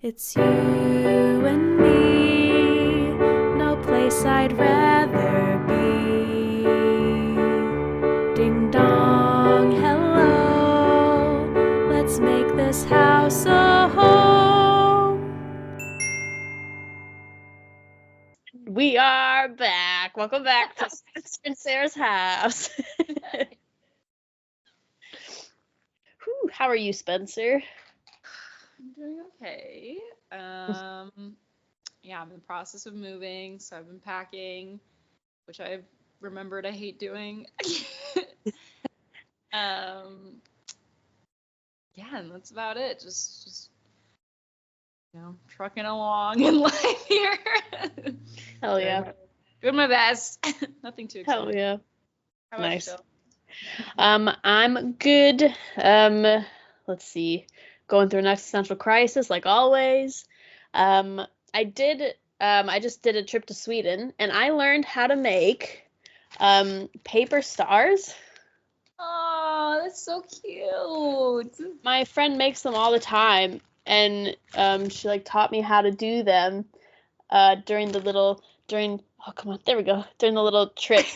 It's you and me, no place I'd rather be. Ding dong, hello, let's make this house a home. We are back. Welcome back to Trix and Sarah's house. Whew, how are you, Spencer? I'm doing okay. Yeah, I'm in the process of moving, so I've been packing, which I've remembered I hate doing. Yeah, and that's about it. Just trucking along in life here. Hell yeah. Doing my best. Nothing too exciting. Hell yeah. How about Nice. yourself? I'm good. Let's see. Going through an existential crisis like always. I just did a trip to Sweden and I learned how to make paper stars. Oh, that's so cute. My friend makes them all the time, and she taught me how to do them during the little trip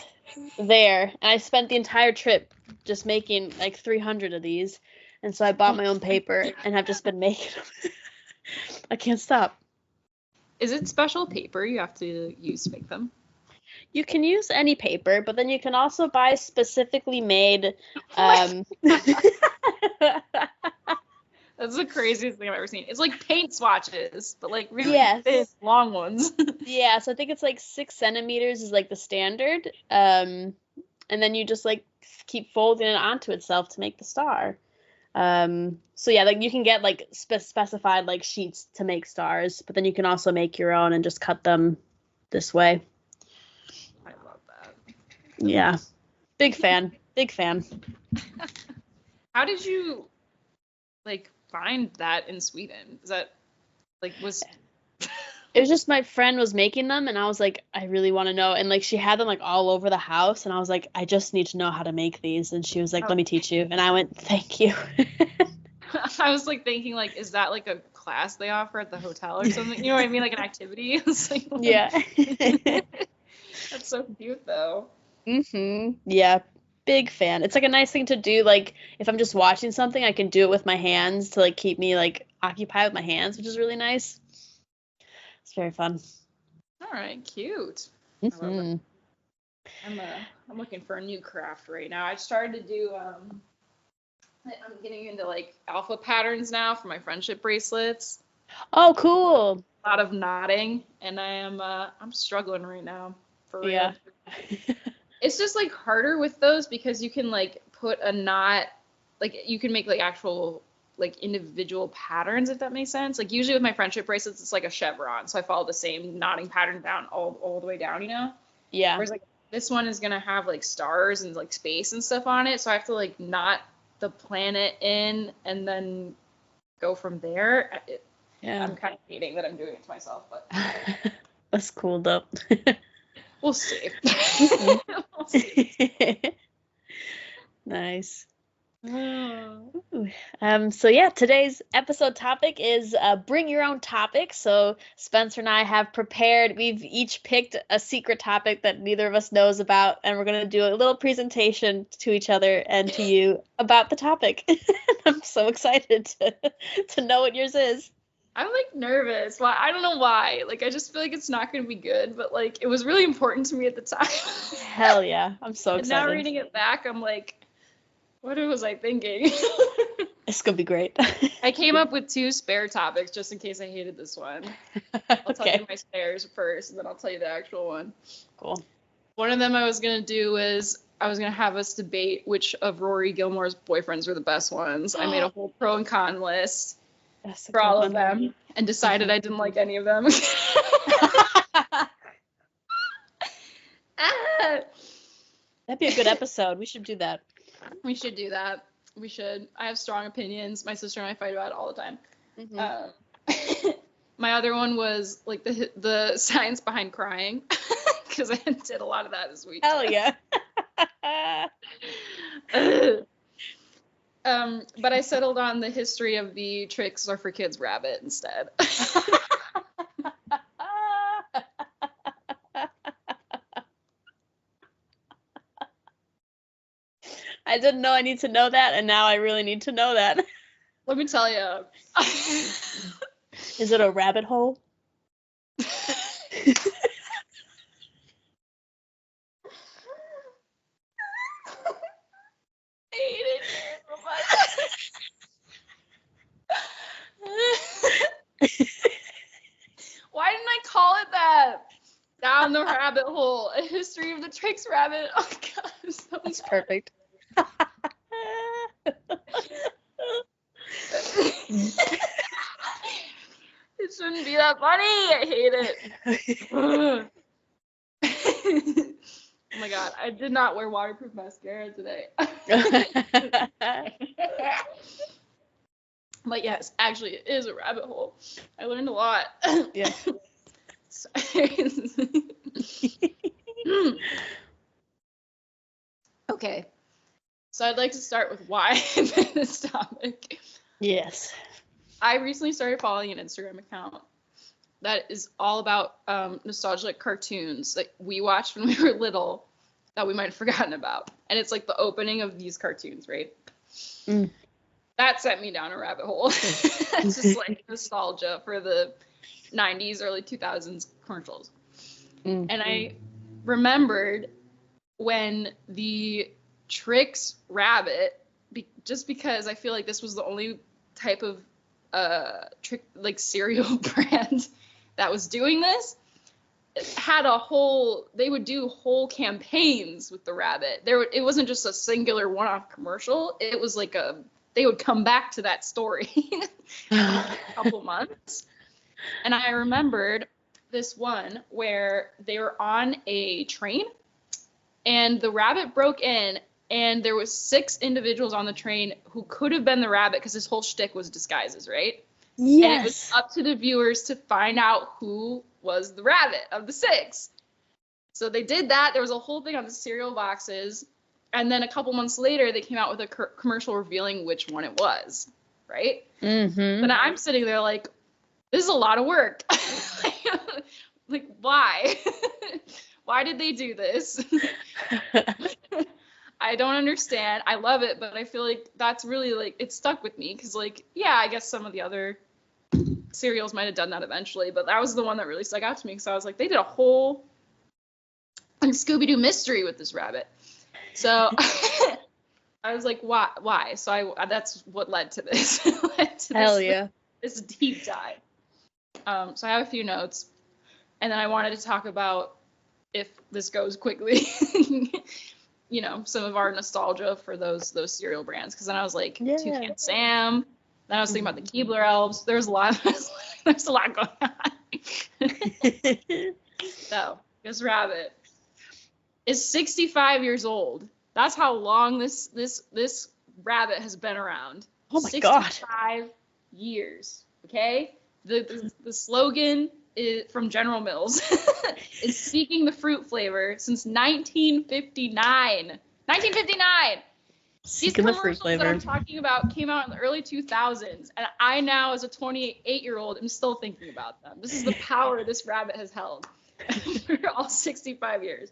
there. And I spent the entire trip just making like 300 of these, and so I bought my own paper and have just been making them. I can't stop. Is it special paper you have to use to make them? You can use any paper, but then you can also buy specifically made. That's the craziest thing I've ever seen. It's like paint swatches, but like really thin, long ones. Yeah, so I think it's like 6 centimeters is like the standard. And then you just like keep folding it onto itself to make the star. So yeah, like you can get like specified like sheets to make stars, but then you can also make your own and just cut them this way. I love that. Yeah. Big fan. Big fan. How did you like find that in Sweden? Is that like was It was just my friend was making them and I was like, I really want to know. And like she had them like all over the house and I was like, I just need to know how to make these. And she was like, let me teach you. And I went, thank you. I was like thinking like, is that like a class they offer at the hotel or something? You know what I mean? Like an activity? Like, yeah. That's so cute though. Yeah. Big fan. It's like a nice thing to do. Like if I'm just watching something, I can do it with my hands to like keep me like occupied with my hands, which is really nice. It's very fun. All right, cute. Mm-hmm. I'm looking for a new craft right now. I started to do I'm getting into like alpha patterns now for my friendship bracelets. Oh, cool. A lot of knotting, and I'm struggling right now for real. Yeah. It's just like harder with those because you can like put a knot, like you can make like actual like individual patterns, if that makes sense. Like usually with my friendship bracelets, it's like a chevron, so I follow the same knotting pattern down all the way down, you know. Yeah. Whereas like this one is gonna have like stars and like space and stuff on it, so I have to like knot the planet in and then go from there. Yeah. I'm kind of hating that I'm doing it to myself, but that's cool though. We'll see. We'll see. Nice. So yeah, today's episode topic is bring your own topic. So Spencer and I have prepared. We've each picked a secret topic that neither of us knows about, and we're gonna do a little presentation to each other and to you about the topic. I'm so excited to know what yours is. I'm like nervous. Why? I don't know why. Like I just feel like it's not gonna be good, but like it was really important to me at the time. Hell yeah, I'm so excited. And now reading it back, I'm like, what was I thinking? It's gonna be great. I came up with 2 spare topics just in case I hated this one. I'll tell you my spares first, and then I'll tell you the actual one. Cool. One of them I was gonna do is I was gonna have us debate which of Rory Gilmore's boyfriends were the best ones. I made a whole pro and con list for all of them and decided I didn't like any of them. That'd be a good episode. We should do that. We should do that. We should. I have strong opinions. My sister and I fight about it all the time. Mm-hmm. My other one was like the science behind crying because I did a lot of that this week. Hell yeah. But I settled on the history of the Tricks Are for Kids rabbit instead. I didn't know I need to know that, and now I really need to know that. Let me tell you. Is it a rabbit hole? I hate it here so much. Why didn't I call it that? Down the rabbit hole. A history of the Trix Rabbit. Oh god, I'm so That's mad. perfect. It shouldn't be that funny. I hate it. Oh my god, I did not wear waterproof mascara today. But yes, actually, it is a rabbit hole. I learned a lot. Yeah. Okay, so I'd like to start with why I picked this topic. Yes. I recently started following an Instagram account that is all about nostalgic cartoons that we watched when we were little that we might have forgotten about. And it's like the opening of these cartoons, right? Mm. That sent me down a rabbit hole. It's just like nostalgia for the 90s, early 2000s commercials. Mm. And I remembered when the Trix Rabbit, just because I feel like this was the only type of cereal brand that was doing this, had they would do whole campaigns with the rabbit. It wasn't just a singular one-off commercial. It was like they would come back to that story in a couple months. And I remembered this one where they were on a train and the rabbit broke in and there was 6 individuals on the train who could have been the rabbit because his whole shtick was disguises, right? Yes. And it was up to the viewers to find out who was the rabbit of the 6. So they did that. There was a whole thing on the cereal boxes. And then a couple months later, they came out with a commercial revealing which one it was, right? Mm-hmm. But I'm sitting there like, this is a lot of work. Like, why? Why did they do this? I don't understand. I love it, but I feel like that's really like, it stuck with me because like, yeah, I guess some of the other cereals might have done that eventually, but that was the one that really stuck out to me because I was like, they did a whole Scooby-Doo mystery with this rabbit. So I was like, why? So that's what led to this. Hell yeah. This deep dive. So I have a few notes, and then I wanted to talk about, if this goes quickly, you know, some of our nostalgia for those cereal brands. Because then I was like, Yeah. Toucan Sam. Then I was thinking about the Keebler Elves. There's a lot going on. So this rabbit is 65 years old. That's how long this rabbit has been around. Oh my god. 65 years. Okay? The slogan is from General Mills is seeking the fruit flavor since 1959. 1959. These commercials that I'm talking about came out in the early 2000s, and I now, as a 28-year-old, am still thinking about them. This is the power this rabbit has held for all 65 years.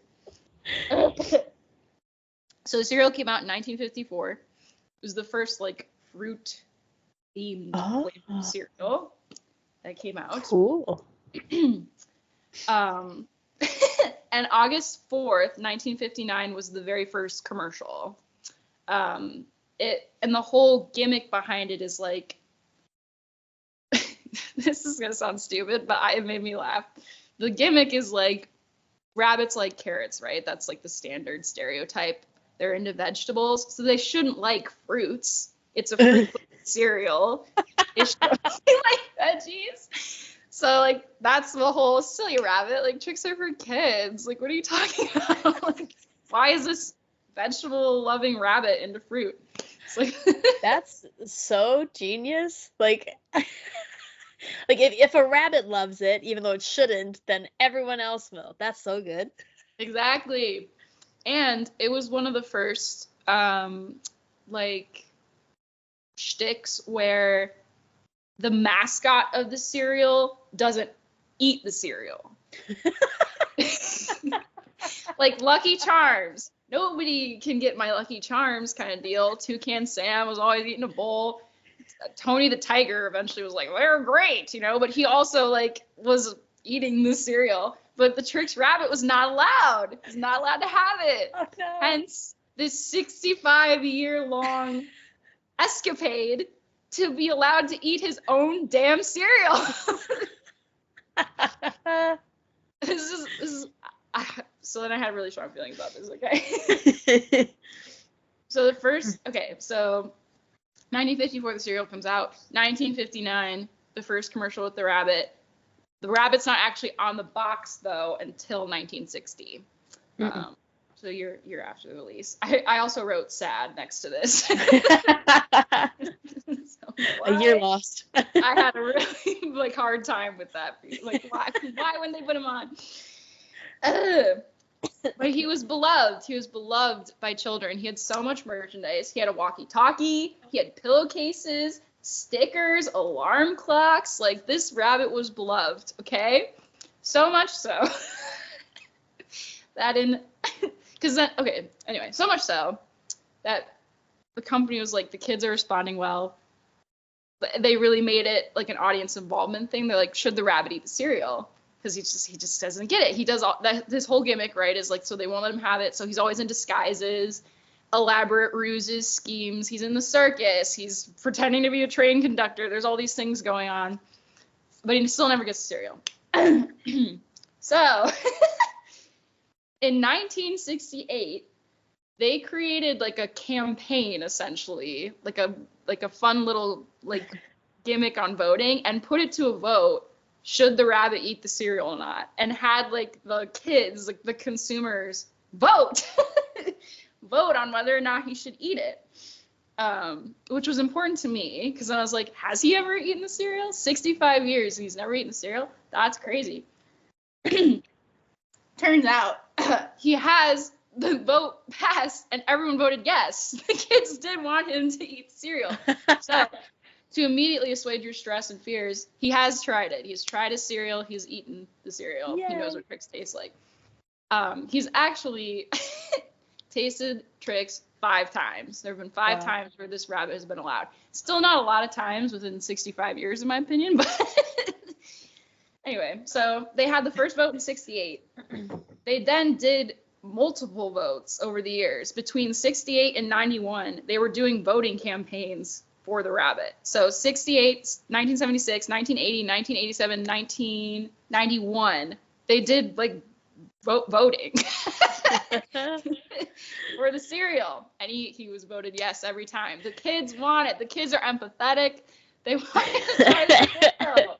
So the cereal came out in 1954. It was the first like fruit-themed flavored cereal that came out. Cool. And August 4th, 1959 was the very first commercial. And the whole gimmick behind it is like, this is gonna sound stupid, but it made me laugh. The gimmick is like, rabbits like carrots, right? That's like the standard stereotype. They're into vegetables, so they shouldn't like fruits. It's a fruit cereal. It should like veggies. So like that's the whole silly rabbit. Like Tricks are for kids. Like what are you talking about? Like why is this vegetable loving rabbit into fruit? It's like That's so genius. Like like if a rabbit loves it, even though it shouldn't, then everyone else will. That's so good. Exactly. And it was one of the first like shticks where the mascot of the cereal doesn't eat the cereal. Like Lucky Charms. Nobody can get my Lucky Charms kind of deal. Toucan Sam was always eating a bowl. Tony the Tiger eventually was like, they're great, you know, but he also like was eating the cereal. But the Trix Rabbit was not allowed. He's not allowed to have it. Oh, no. Hence this 65-year-long escapade to be allowed to eat his own damn cereal. This is so then I had really strong feelings about this, okay? So 1954 the cereal comes out. 1959, the first commercial with the rabbit. The rabbit's not actually on the box though until 1960. So you're after the release. I also wrote sad next to this. So A year lost. I had a really like hard time with that. Like why wouldn't they put him on? But he was beloved. He was beloved by children. He had so much merchandise. He had a walkie-talkie. He had pillowcases, stickers, alarm clocks. Like, this rabbit was beloved, okay? So much so that so much so that the company was like, the kids are responding well. They really made it like an audience involvement thing. They're like, should the rabbit eat the cereal? Because he just doesn't get it. He does all that. His whole gimmick, right, is like, so they won't let him have it. So he's always in disguises, elaborate ruses, schemes. He's in the circus. He's pretending to be a train conductor. There's all these things going on, but he still never gets the cereal. So in 1968, they created like a campaign, essentially, like a fun little like gimmick on voting, and put it to a vote. Should the rabbit eat the cereal or not? And had like the kids, like the consumers, vote on whether or not he should eat it, which was important to me because then I was like, has he ever eaten the cereal? 65 years and he's never eaten the cereal? That's crazy. Turns out he has. The vote passed and everyone voted yes. The kids did want him to eat the cereal. So to immediately assuage your stress and fears, he has tried it. He's tried his cereal. He's eaten the cereal. Yay. He knows what Trix tastes like. He's actually tasted Trix 5 times. There have been 5 times where this rabbit has been allowed. Still not a lot of times within 65 years, in my opinion. But anyway, so they had the first vote in 68. They then did multiple votes over the years. Between 68 and 91, they were doing voting campaigns for the rabbit. So 68, 1976, 1980, 1987, 1991, they did like voting for the cereal, and he was voted yes every time. The kids want it. The kids are empathetic. They want to try the cereal.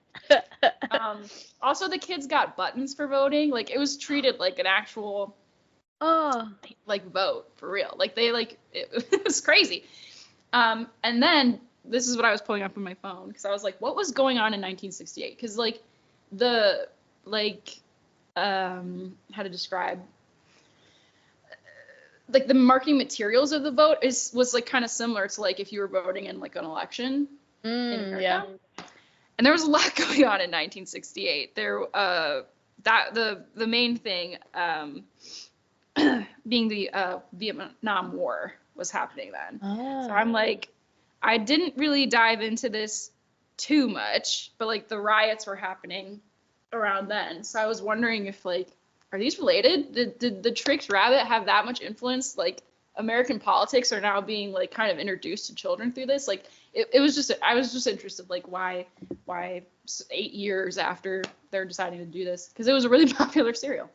Also, the kids got buttons for voting. Like, it was treated like an actual like vote for real. Like, they like it was crazy. And then this is what I was pulling up on my phone because I was like, what was going on in 1968? Because like the how to describe like the marketing materials of the vote was like kind of similar to like if you were voting in like an election in America. Yeah. And there was a lot going on in 1968. There that the main thing being the Vietnam War was happening then. So I'm like, I didn't really dive into this too much, but like the riots were happening around then. So I was wondering if like, are these related? Did the Trix Rabbit have that much influence? Like, American politics are now being like kind of introduced to children through this. Like it was just, I was just interested, like why 8 years after they're deciding to do this? Because it was a really popular cereal.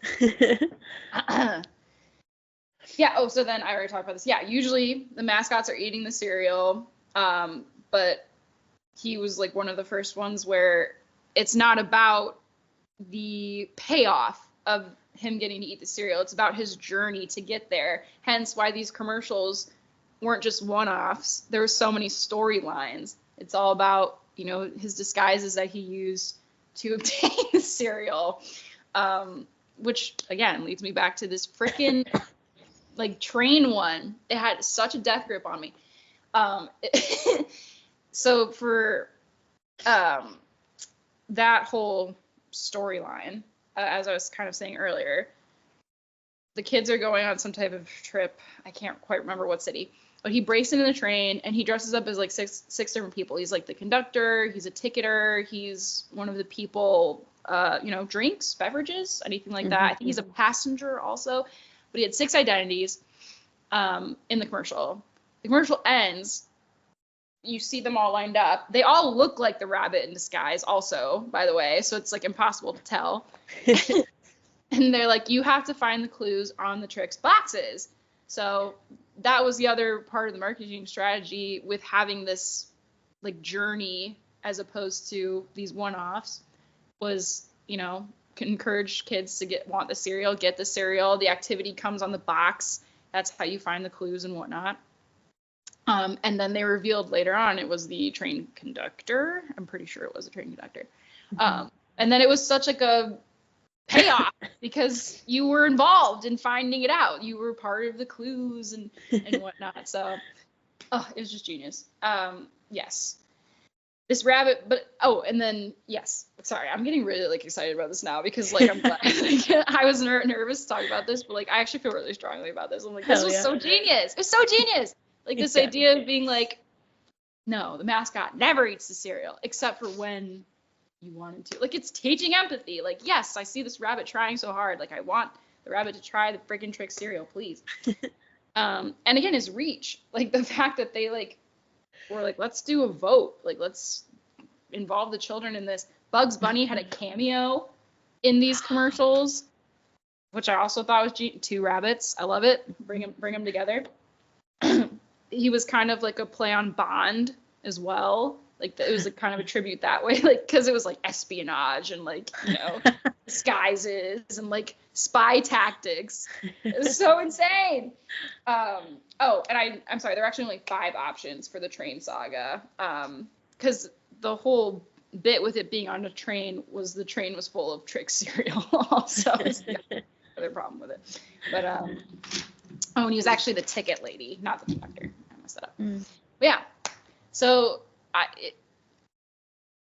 Yeah. Oh, so then I already talked about this. Yeah. Usually the mascots are eating the cereal. But he was like one of the first ones where it's not about the payoff of him getting to eat the cereal. It's about his journey to get there. Hence why these commercials weren't just one-offs. There were so many storylines. It's all about, you know, his disguises that he used to obtain the cereal. Which again leads me back to this freaking like train one. It had such a death grip on me. So for that whole storyline, as I was kind of saying earlier, the kids are going on some type of trip. I can't quite remember what city. But he breaks into the train and he dresses up as like six different people. He's like the conductor, he's a ticketer, he's one of the people, drinks, beverages, anything like that. I think he's a passenger also. But he had 6 identities in the commercial. The commercial ends. You see them all lined up. They all look like the rabbit in disguise also, by the way. So it's like impossible to tell. And they're like, you have to find the clues on the Trix boxes. So that was the other part of the marketing strategy with having this like journey as opposed to these one-offs was, encourage kids to want the cereal, get the cereal. The activity comes on the box. That's how you find the clues and whatnot. And then they revealed later on it was the train conductor. I'm pretty sure it was a train conductor. And then it was such like a payoff because you were involved in finding it out. You were part of the clues and whatnot. So, it was just genius. Yes. This rabbit, and then, yes. Sorry, I'm getting really, like, excited about this now because, like, I'm glad. I was nervous to talk about this, but, like, I actually feel really strongly about this. I'm like, this was so genius. It was so genius. Like, this idea of being like, no, the mascot never eats the cereal except for when you want him to. Like, it's teaching empathy. Like, yes, I see this rabbit trying so hard. Like, I want the rabbit to try the freaking Trix cereal, please. And again, his reach. Like, the fact that they, like, were like, let's do a vote. Like, let's involve the children in this. Bugs Bunny had a cameo in these commercials, which I also thought was 2 rabbits. I love it. Bring them together. He was kind of like a play on Bond as well. Like, it was like kind of a tribute that way, like, because it was like espionage and like, disguises and like spy tactics. It was so insane. And I'm sorry, there are actually only 5 options for the train saga. Because the whole bit with it being on a train was the train was full of Trix cereal also. Is the other problem with it. But and he was actually the ticket lady, not the conductor. I messed that up. But yeah. So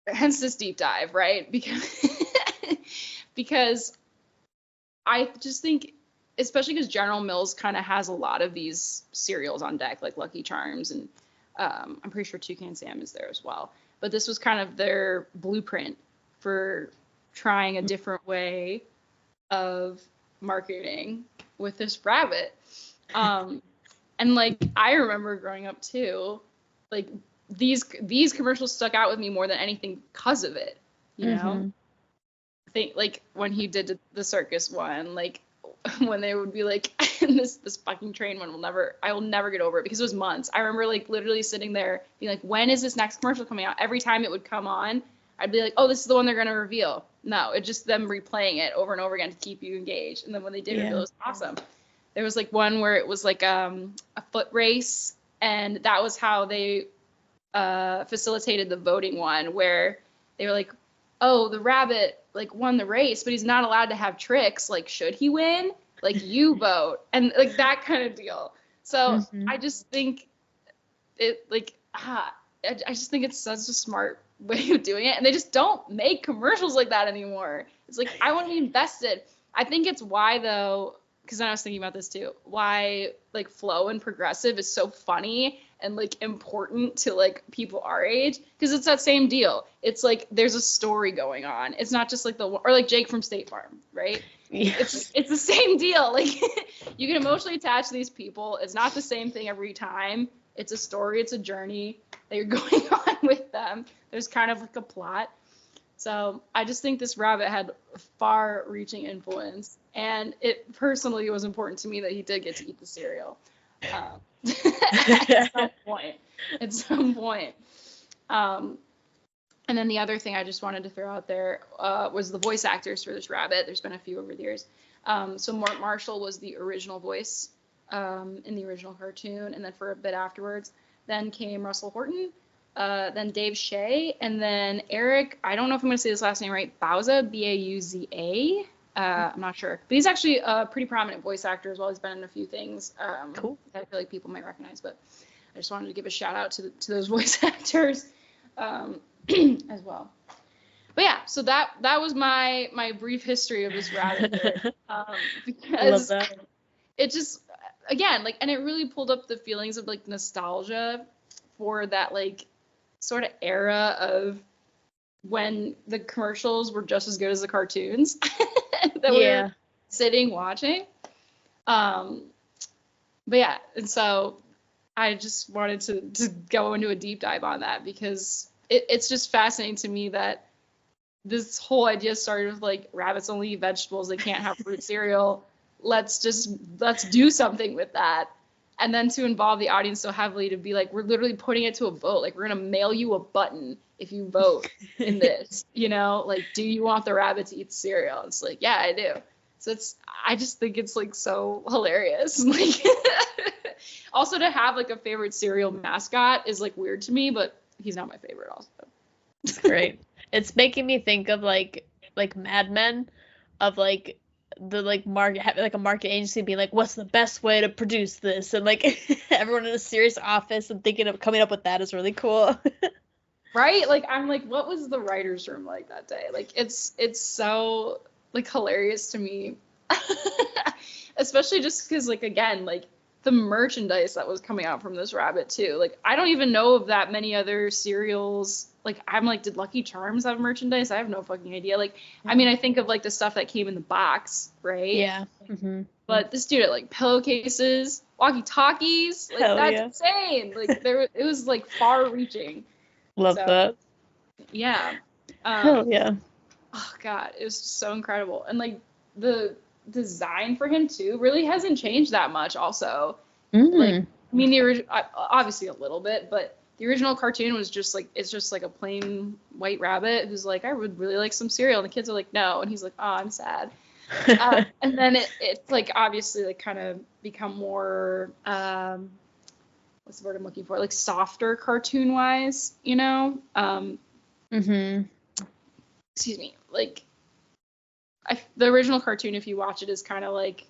hence this deep dive, right? Because I just think, especially because General Mills kind of has a lot of these cereals on deck, like Lucky Charms, and I'm pretty sure Toucan Sam is there as well. But this was kind of their blueprint for trying a different way of marketing with this rabbit. And like, I remember growing up too, like these commercials stuck out with me more than anything because of it, you know? I think like when he did the circus one, like when they would be like, this fucking train one I will never get over it because it was months. I remember like literally sitting there being like, when is this next commercial coming out? Every time it would come on, I'd be like, oh, this is the one they're going to reveal. No, it's just them replaying it over and over again to keep you engaged. And then when they did reveal, it was awesome. There was like one where it was like a foot race, and that was how they facilitated the voting one, where they were like, oh, the rabbit like won the race, but he's not allowed to have Trix. Like, should he win? Like, you vote. And like that kind of deal. So I just think it like, I just think it's such a smart way of doing it. And they just don't make commercials like that anymore. It's like, I want to be invested. I think it's why though, because I was thinking about this too, why like Flow and Progressive is so funny and like important to like people our age, because it's that same deal. It's like there's a story going on. It's not just like or like Jake from State Farm, right? Yeah. It's the same deal. Like you can emotionally attach to these people. It's not the same thing every time. It's a story. It's a journey that you're going on with them. There's kind of like a plot. So I just think this rabbit had far-reaching influence, and it personally was important to me that he did get to eat the cereal at some point. And then the other thing I just wanted to throw out there was the voice actors for this rabbit. There's been a few over the years. So Mort Marshall was the original voice in the original cartoon, and then for a bit afterwards, then came Russell Horton. Then Dave Shea, and then Eric, I don't know if I'm going to say this last name right, Bauza, B-A-U-Z-A. I'm not sure. But he's actually a pretty prominent voice actor as well. He's been in a few things cool. that I feel like people might recognize. But I just wanted to give a shout out to those voice actors. as well. But yeah, so that was my brief history of this rabbit. Because Love that. it just, again, like, and it really pulled up the feelings of like nostalgia for that like sort of era of when the commercials were just as good as the cartoons that we were sitting watching. But yeah, and so I just wanted to go into a deep dive on that because it's just fascinating to me that this whole idea started with like rabbits only eat vegetables, they can't have fruit cereal. Let's do something with that. And then to involve the audience so heavily to be like, we're literally putting it to a vote. Like, we're going to mail you a button if you vote in this, you know, like, do you want the rabbit to eat cereal? It's like, yeah, I do. So I just think it's like so hilarious. Like, also to have like a favorite cereal mascot is like weird to me, but he's not my favorite also. It's great. It's making me think of like Mad Men, of like the like market, having like a market agency being like, what's the best way to produce this, and like everyone in a serious office and thinking of coming up with that is really cool. Right? Like, I'm like, what was the writer's room like that day? Like, it's so like hilarious to me. Especially just because, like, again, like the merchandise that was coming out from this rabbit too. Like, I don't even know of that many other cereals. Like, I'm like, did Lucky Charms have merchandise? I have no fucking idea. Like, I mean, I think of like the stuff that came in the box, right? Yeah. Mm-hmm. But this dude had like pillowcases, walkie-talkies. Like, Hell that's yeah. insane. Like, it was like far-reaching. Love that. Yeah. Hell yeah. Oh God, it was just so incredible. And like the design for him too really hasn't changed that much also. Like, I mean, obviously a little bit, but the original cartoon was just like, it's just like a plain white rabbit who's like, I would really like some cereal, and the kids are like, no, and he's like, oh, I'm sad. And then it's like obviously like kind of become more what's the word I'm looking for, like softer cartoon wise, you know. Excuse me, like the original cartoon, if you watch it, is kind of like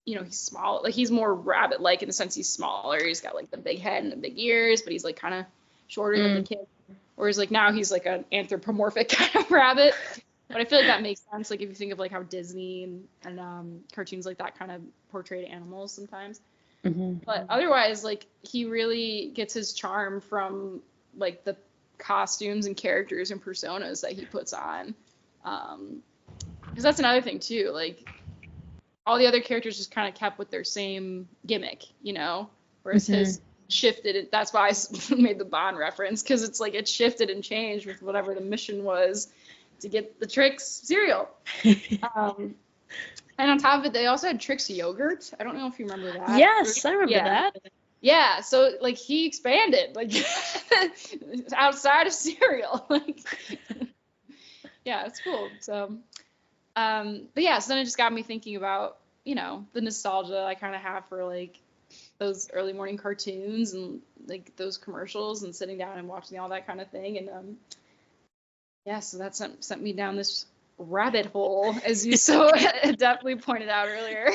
you know, he's small, like he's more rabbit like in the sense he's smaller, he's got like the big head and the big ears, but he's like kind of shorter than the kid, whereas like now he's like an anthropomorphic kind of rabbit. But I feel like that makes sense, like if you think of like how Disney and cartoons like that kind of portrayed animals sometimes. But otherwise, like, he really gets his charm from like the costumes and characters and personas that he puts on, because that's another thing too, like all the other characters just kind of kept with their same gimmick, you know, whereas his shifted. That's why I made the Bond reference, because it's like it shifted and changed with whatever the mission was to get the Trix cereal. And on top of it, they also had Trix yogurt. I don't know if you remember that. Yes, I remember that. Yeah, so like he expanded like outside of cereal. Like, yeah, it's cool. So, but yeah, so then it just got me thinking about, you know, the nostalgia I kind of have for like those early morning cartoons and like those commercials and sitting down and watching all that kind of thing. And yeah, so that sent me down this rabbit hole, as you so definitely pointed out earlier.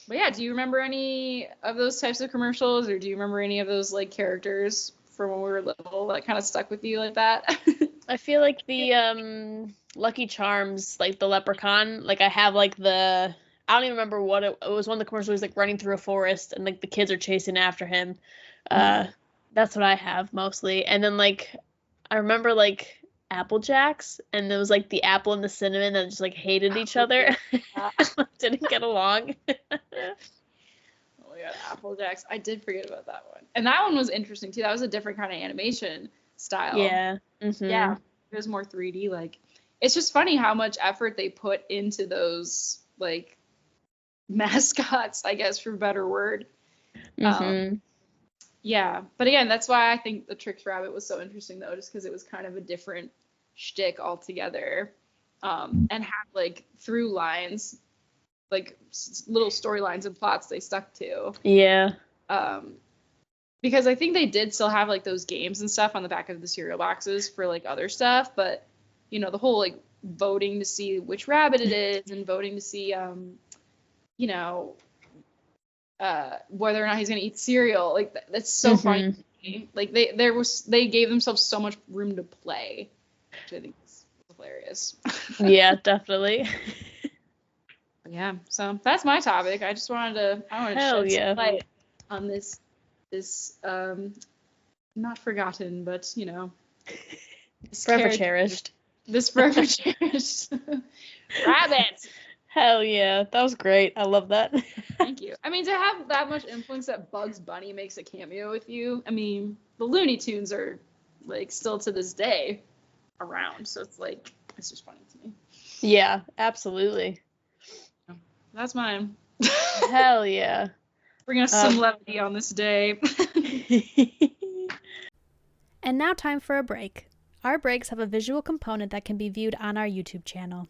But yeah, do you remember any of those types of commercials, or do you remember any of those like characters from when we were little that kind of stuck with you like that? I feel like the Lucky Charms, like the leprechaun, like I have like I don't even remember what it was. One of the commercials was like running through a forest and like the kids are chasing after him. That's what I have mostly. And then like I remember like Apple Jacks, and there was like the apple and the cinnamon that just like hated each other. Didn't get along. Oh my god, Apple Jacks. I did forget about that one. And that one was interesting too. That was a different kind of animation style. Yeah. Yeah. It was more 3D. Like, it's just funny how much effort they put into those like mascots, I guess, for a better word. Yeah, but again, that's why I think the Trix Rabbit was so interesting, though, just because it was kind of a different shtick altogether, and had like through lines, like little storylines and plots they stuck to. Yeah. Because I think they did still have like those games and stuff on the back of the cereal boxes for like other stuff, but you know, the whole like voting to see which rabbit it is and voting to see, you know, whether or not he's gonna eat cereal. Like that's so funny to me. Like they gave themselves so much room to play, which I think is hilarious. Yeah, definitely. Yeah, so that's my topic. I wanted to Hell shed yeah. some light on this not forgotten, but you know, this Forever character- cherished. This forever cherished rabbit. Hell yeah, that was great. I love that. Thank you. I mean, to have that much influence that Bugs Bunny makes a cameo with you, I mean, the Looney Tunes are, like, still to this day around, so it's, like, it's just funny to me. Yeah, absolutely. That's mine. Hell yeah. Bring us some levity on this day. And now time for a break. Our breaks have a visual component that can be viewed on our YouTube channel.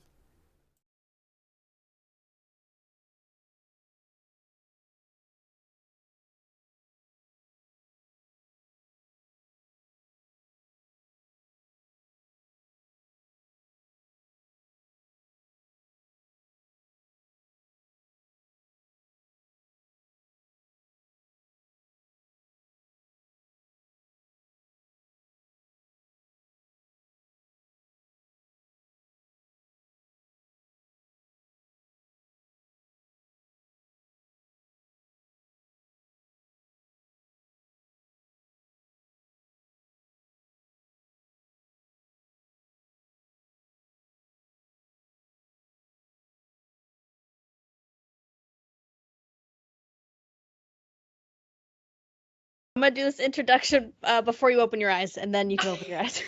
I'm gonna do this introduction before you open your eyes, and then you can open your eyes.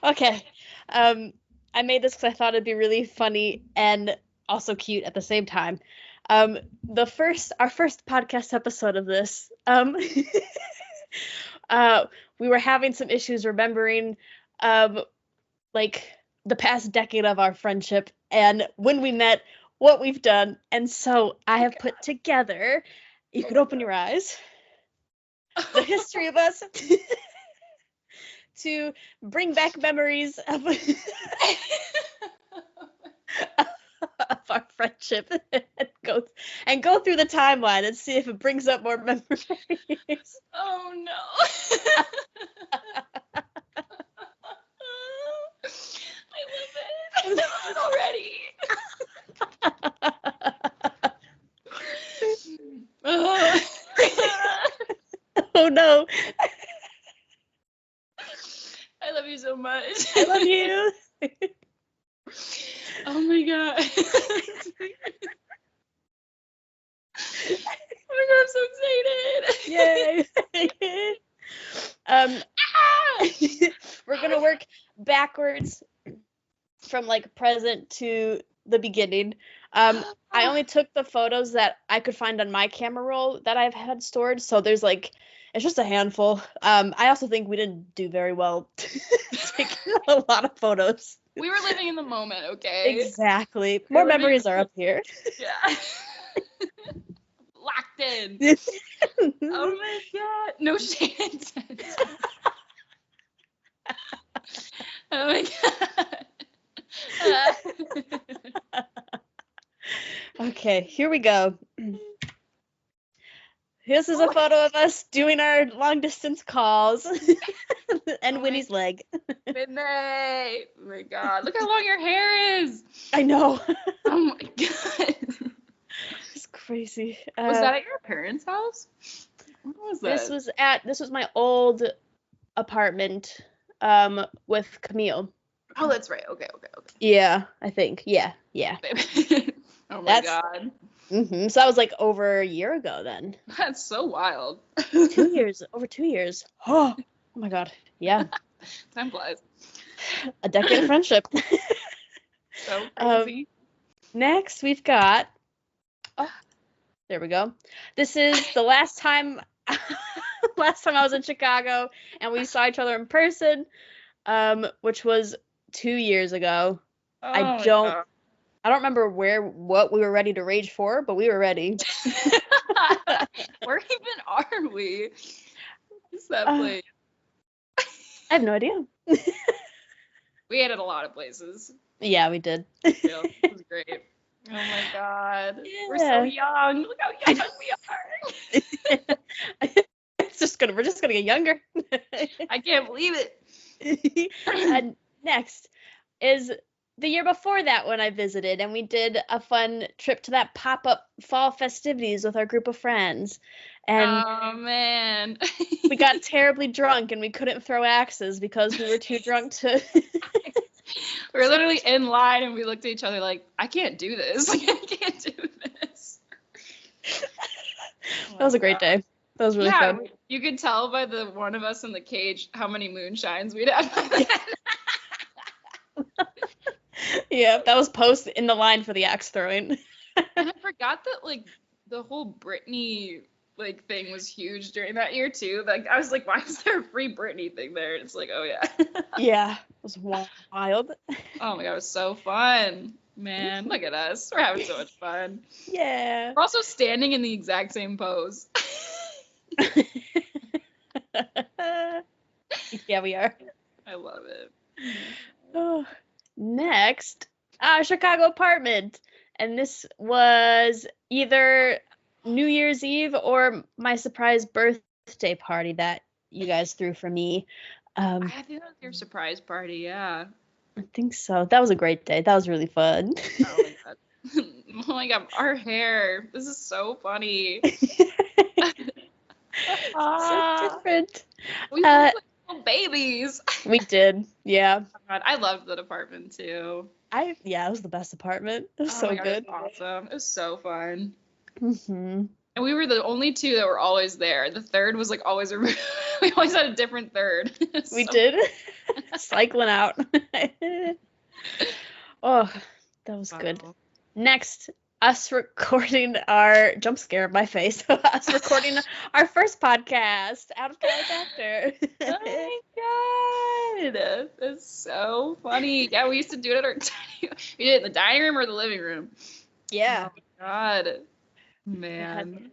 Okay. I made this because I thought it'd be really funny and also cute at the same time. Our first podcast episode of this, we were having some issues remembering, like the past decade of our friendship and when we met, what we've done, and so I have put together. You could open your eyes. The history of us to bring back memories of our friendship and go through the timeline and see if it brings up more memories. Oh no. I love it already. Oh no. I love you so much. I love you. Oh my god. Oh my god, I'm so excited. Yay. We're gonna work backwards from like present to the beginning. I only took the photos that I could find on my camera roll that I've had stored, so there's like it's just a handful. I also think we didn't do very well taking a lot of photos. We were living in the moment, okay? Exactly. More memories are up here. Yeah. Locked in. Oh my god. No shame. Oh my god. Okay, here we go. This is a photo of us doing our long distance calls and Winnie's leg. Midnight. Oh my god. Look how long your hair is. I know. Oh my god. It's crazy. Was that at your parents' house? What was that? This was my old apartment with Camille. Oh, that's right. Okay. Yeah, I think. Yeah. Oh my god. So that was like over a year ago then. That's so wild. 2 years. Over 2 years. Oh my god. Yeah. Time flies. A decade of friendship. So crazy. Next, we've got. Oh, there we go. This is the last time I was in Chicago and we saw each other in person, which was 2 years ago. I don't remember what we were ready to rage for, but we were ready. Where even are we? What's that place? I have no idea. We ate at a lot of places. Yeah, we did. Yeah, it was great. Oh my god. Yeah. We're so young. Look how young we are. We're just gonna get younger. I can't believe it. And next is the year before that when I visited, and we did a fun trip to that pop-up fall festivities with our group of friends. And Oh man. we got terribly drunk and we couldn't throw axes because we were too drunk to. We were literally in line and we looked at each other like, I can't do this. Like, I can't do this. That was a great day. That was really fun. You could tell by the one of us in the cage how many moonshines we'd had by then. Yeah, that was post in the line for the axe throwing. And I forgot that like the whole Britney like thing was huge during that year too. Like I was like, why is there a free Britney thing there? And it's like, oh yeah. Yeah, it was wild. Oh my god, it was so fun. Man, look at us. We're having so much fun. Yeah. We're also standing in the exact same pose. Yeah, we are. I love it. Oh. Next, Chicago apartment. And this was either New Year's Eve or my surprise birthday party that you guys threw for me. I think that was your surprise party, yeah. I think so. That was a great day. That was really fun. Oh my god. Oh my god, our hair. This is so funny. So different. We look like little babies. We did, yeah. Oh god, I loved that apartment too. It was the best apartment. It was Oh so my god, good. it was awesome. It was so fun. Mm-hmm. And we were the only two that were always there. The third was like always we always had a different third. We did. Cycling out. Oh, that was good. Next, us recording our jump scare of my face. Us recording our first podcast out of character. Oh my god, that's so funny. Yeah, we used to do it at our we did it in the dining room or the living room. Yeah. Oh my god, man.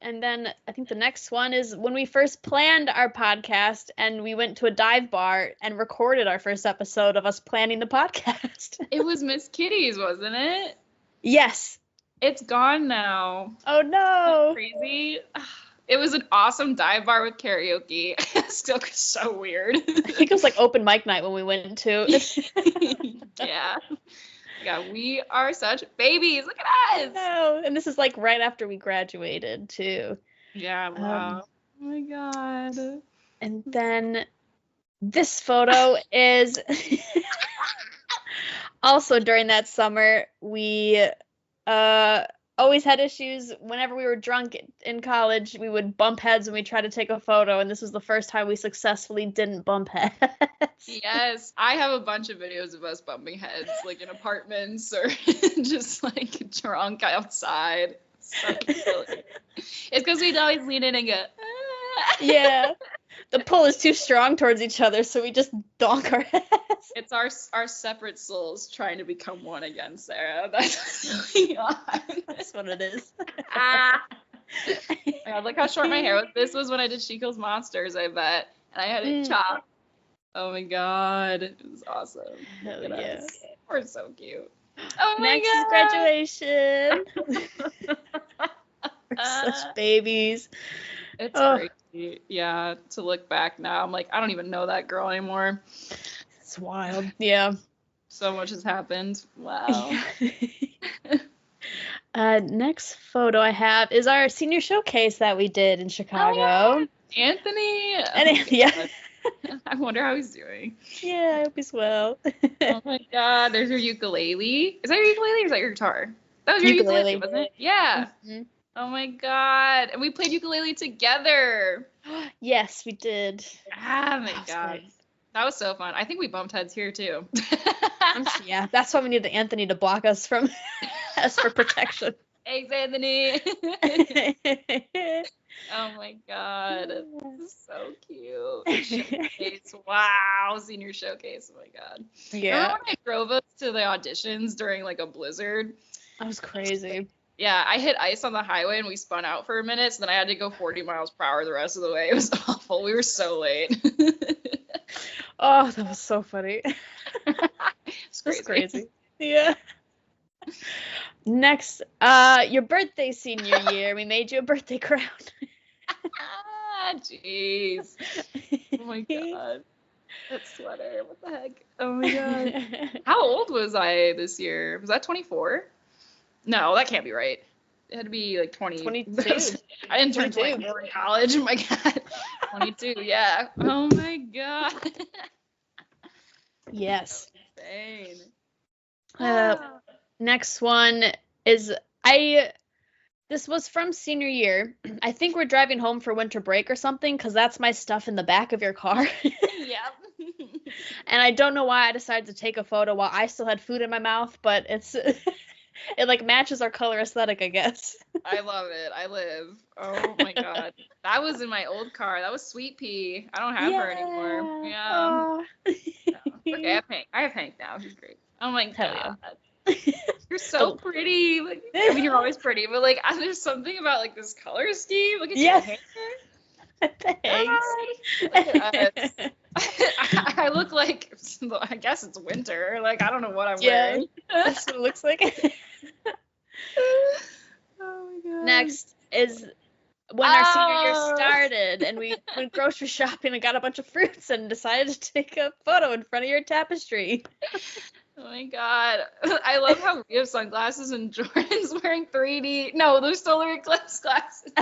And then I think the next one is when we first planned our podcast and we went to a dive bar and recorded our first episode of us planning the podcast. It was Miss Kitty's, wasn't it? Yes. It's gone now. Oh no. Crazy. It was an awesome dive bar with karaoke. Still so weird. I think it was like open mic night when we went to. Yeah. Yeah, we are such babies. Look at us. No, and this is like right after we graduated too. Yeah, wow. Oh my god. And then this photo is also during that summer. We always had issues whenever we were drunk in college. We would bump heads when we tried to take a photo, and this was the first time we successfully didn't bump heads. Yes, I have a bunch of videos of us bumping heads, like in apartments or just like drunk outside. So silly. It's because we'd always lean in and go, ah. Yeah. The pull is too strong towards each other, so we just donk our heads. It's our separate souls trying to become one again, Sarah. That's what's going on. That's what it is. Ah. God, look how short my hair was. This was when I did She Kills Monsters, I bet. And I had it chopped. Oh my god. It was awesome. Hell Look at yeah. us. We're so cute. Oh my Next god. is graduation. We're such babies. It's crazy. Yeah, to look back now, I'm like, I don't even know that girl anymore. It's wild. Yeah. So much has happened. Wow. Next photo I have is our senior showcase that we did in Chicago. Oh, yeah. Anthony. Yeah. I wonder how he's doing. Yeah, I hope he's well. Oh my god, there's your ukulele. Is that your ukulele or is that your guitar? That was your ukulele, wasn't it? Yeah. Mm-hmm. Oh my god. And we played ukulele together. Yes, we did. Ah, my That was god. great. That was so fun. I think we bumped heads here too. Yeah, that's why we needed Anthony to block us from us for protection. Thanks, Anthony. Oh my god. This is so cute. Showcase. Wow. Senior showcase. Oh my god. Yeah. Remember when I drove us to the auditions during like a blizzard? That was crazy. Yeah, I hit ice on the highway and we spun out for a minute, so then I had to go 40 miles per hour the rest of the way. It was awful. We were so late. Oh, that was so funny. It's That's crazy. Yeah. Next, your birthday senior year. We made you a birthday crown. Jeez. Oh my god. That sweater. What the heck? Oh my god. How old was I this year? Was that 24? No, that can't be right. It had to be like 20. 22. I didn't turn 22. 24 in college. Oh my god. 22, yeah. Oh my god. Yes. Insane. Next one is this was from senior year. I think we're driving home for winter break or something, because that's my stuff in the back of your car. Yep. And I don't know why I decided to take a photo while I still had food in my mouth, but it like matches our color aesthetic, I guess. I love it. I live. Oh my god. That was in my old car. That was Sweet Pea. I don't have her anymore. Yeah. No. Okay, I have Hank now. He's great. Oh my Hell god. yeah. You're so pretty. Like, I mean, you're always pretty, but like, there's something about like this color scheme. Look at your hair. Thanks. Look at us. I look like, I guess it's winter. Like, I don't know what I'm wearing. That's what it looks like. Oh my god. Next is when our senior year started, and we went grocery shopping and got a bunch of fruits and decided to take a photo in front of your tapestry. Oh my god. I love how we have sunglasses and Jordan's wearing 3D. No, they're solar eclipse glasses.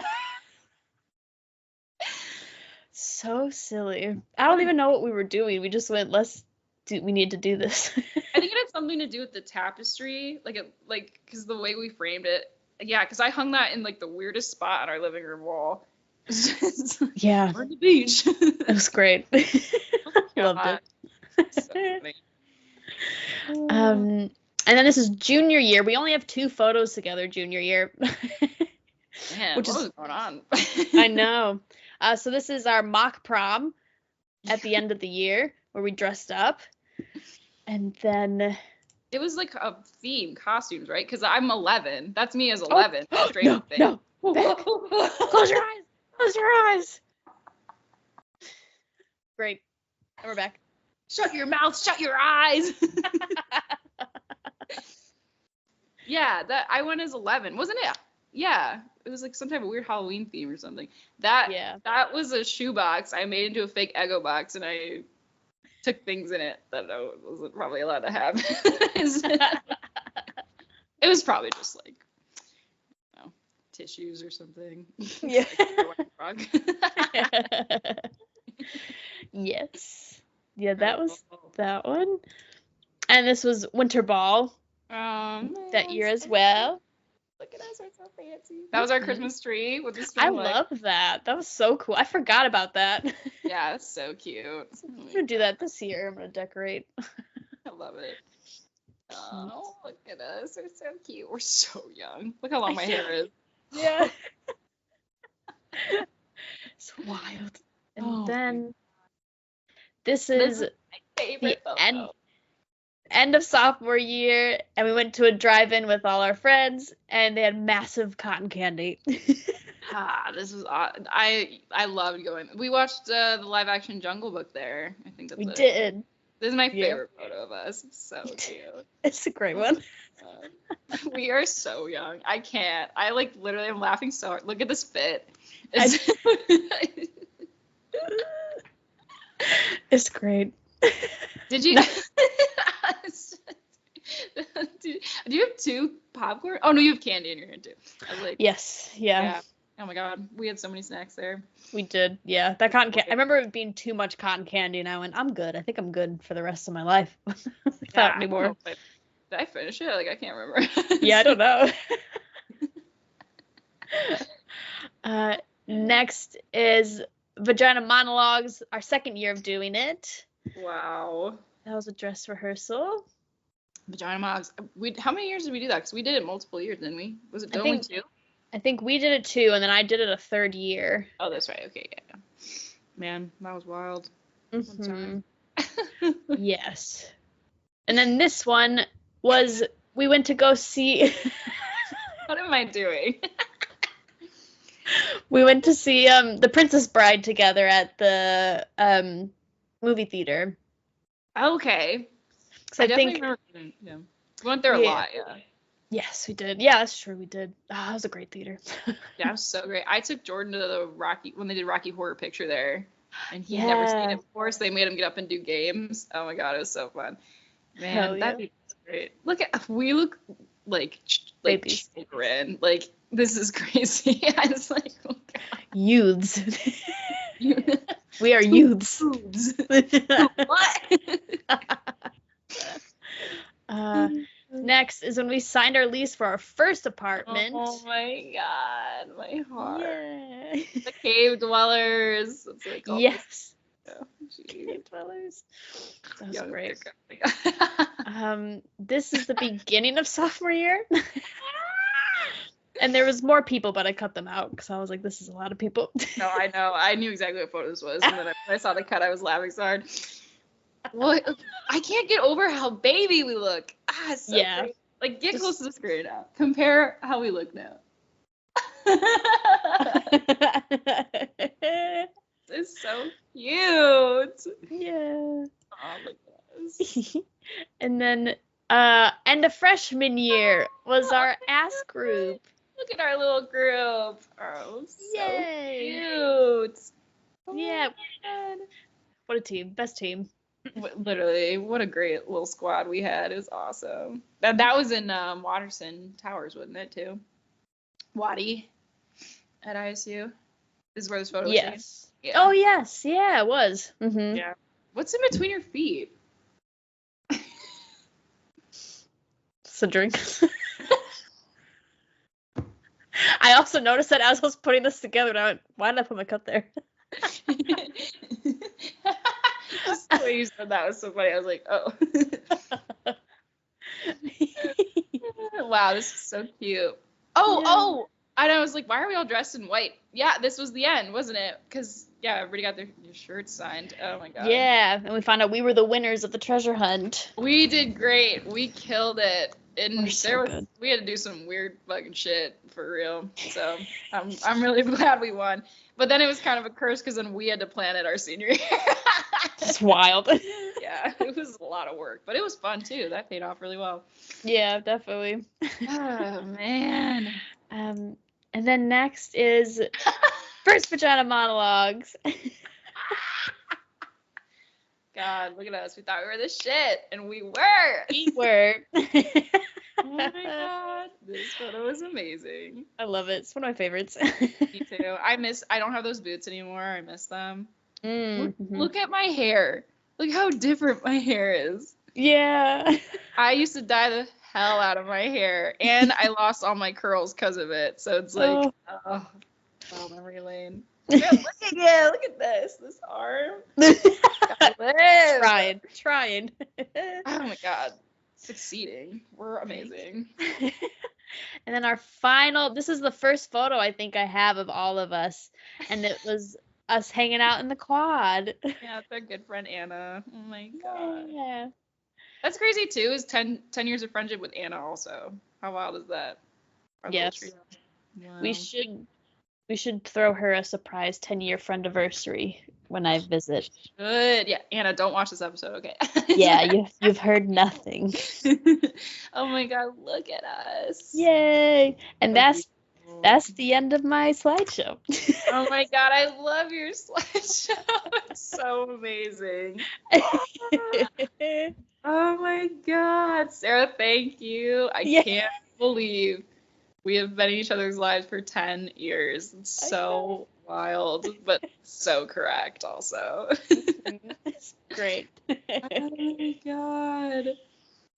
So silly. I don't even know what we were doing. We just went, we need to do this. I think it had something to do with the tapestry, because the way we framed it. Yeah, because I hung that in like the weirdest spot on our living room wall. Yeah. We're on the beach. It was great. Loved it. So funny. And then this is junior year. We only have 2 photos together junior year. Man, what was going on? I know. So this is our mock prom at the end of the year where we dressed up. And then it was like a theme, costumes, right? Because I'm 11. That's me as 11. Oh, no. Back. Close your eyes. Close your eyes. Great. And we're back. Shut your mouth. Shut your eyes. Yeah, that I went as 11, wasn't it? Yeah, it was like some type of weird Halloween theme or something. That was a shoebox I made into a fake Eggo box, and I took things in it that I wasn't probably allowed to have. It was probably just like, you know, tissues or something. Yeah. Like, yes. Yeah, that was that one. And this was winter ball that year as well. Look at us, we're so fancy. That was our Christmas tree with the string. I love that. That was so cool. I forgot about that. Yeah, it's so cute. I'm gonna do that this year. I'm gonna decorate. I love it. Oh, look at us. We're so cute. We're so young. Look how long my hair is. Yeah. It's wild. And then this is my favorite the end of sophomore year, and we went to a drive-in with all our friends, and they had massive cotton candy. This was I loved going. We watched the live action Jungle Book there. I think that's we did. This is my favorite photo of us. It's so cute. It's a great one. We are so young. I can't. I like literally am laughing so hard. Look at this fit. It's great. Did you? Do you have 2 popcorn? Oh no, you have candy in your hand too. Yes. Yeah. Oh my god, we had so many snacks there. We did. Yeah, that cotton candy. I remember it being too much cotton candy, and I went, "I'm good. I think I'm good for the rest of my life without any more." Did I finish it? Like I can't remember. Yeah, I don't know. Next is Vagina Monologues, our second year of doing it. Wow. That was a dress rehearsal. Vagina Monologues. How many years did we do that? Because we did it multiple years, didn't we? Was it only 2? I think we did it 2, and then I did it a 3rd year. Oh, that's right. Okay, yeah. Man, that was wild. Mm-hmm. Yes. And then this one was, we went to go see... What am I doing? We went to see The Princess Bride together at the movie theater. Okay. I definitely remember. Yeah. We went there a lot, yeah. Yes, we did. Yeah, that's true. We did. That was a great theater. Yeah, it was so great. I took Jordan to the when they did Rocky Horror Picture there, and he'd never seen it before, so they made him get up and do games. Oh my god, it was so fun. Man, that'd be great. We look like babies. Children. Like, this is crazy. I was like, oh god. Youths. We are youths. What? Next is when we signed our lease for our first apartment. Oh my god, my heart. Yeah. The cave dwellers. That's what they call Yes. them. Cave dwellers. That was Young great. Pickup. This is the beginning of sophomore year. And there was more people, but I cut them out because I was like, this is a lot of people. No, I know. I knew exactly what photo this was. And then when I saw the cut, I was laughing so hard. Well, I can't get over how baby we look. It's so great. Like, get close to the screen now. Compare how we look now. It's so cute. Yeah. Oh, look at this. And then, end of freshman year was our ass group. Look at our little group. Oh, so Yay. cute. Yeah. What a team. Best team. Literally, what a great little squad we had. It was awesome. That was in Watterson Towers, wasn't it, too? Waddy at ISU. This is where this photo was taken. Yeah. Oh, yes. Yeah, it was. Mm-hmm. Yeah. What's in between your feet? It's a drink. I also noticed that as I was putting this together, and I went, why did I put my cup there? The way you said that was so funny. I was like, oh. Wow, this is so cute. Oh, and I was like, why are we all dressed in white? Yeah, this was the end, wasn't it? Because, yeah, everybody got their shirts signed. Oh, my God. Yeah, and we found out we were the winners of the treasure hunt. We did great. We killed it. And Good. we had to do some weird fucking shit for real. So I'm really glad we won. But then it was kind of a curse because then we had to plan it our senior year. It's wild. Yeah, it was a lot of work, but it was fun too. That paid off really well. Yeah, definitely. Oh man. And then next is first vagina monologues. God, look at us. We thought we were the shit, and we were. We were. Oh my God, this photo was amazing. I love it. It's one of my favorites. Me too. I don't have those boots anymore. I miss them. Mm-hmm. Look at my hair. Look how different my hair is. Yeah. I used to dye the hell out of my hair, and I lost all my curls because of it. So it's like, oh memory lane. Yeah, look at you. Look at this arm. Trying. Oh my God. Succeeding. We're amazing. And then our final, this is the first photo I think I have of all of us. And it was us hanging out in the quad. Yeah, it's our good friend Anna. Oh my God. Yeah. That's crazy too, is 10 years of friendship with Anna also. How wild is that? Yes. Wow. We should throw her a surprise 10-year friendiversary when I visit. Good. Yeah, Anna, don't watch this episode, okay? Yeah, you've heard nothing. Oh my God, look at us. Yay! And that's the end of my slideshow. Oh my God, I love your slideshow. It's so amazing. Oh my God, Sarah, thank you. I can't believe we have been in each other's lives for 10 years. It's so wild, but so correct also. It's great. Oh my God.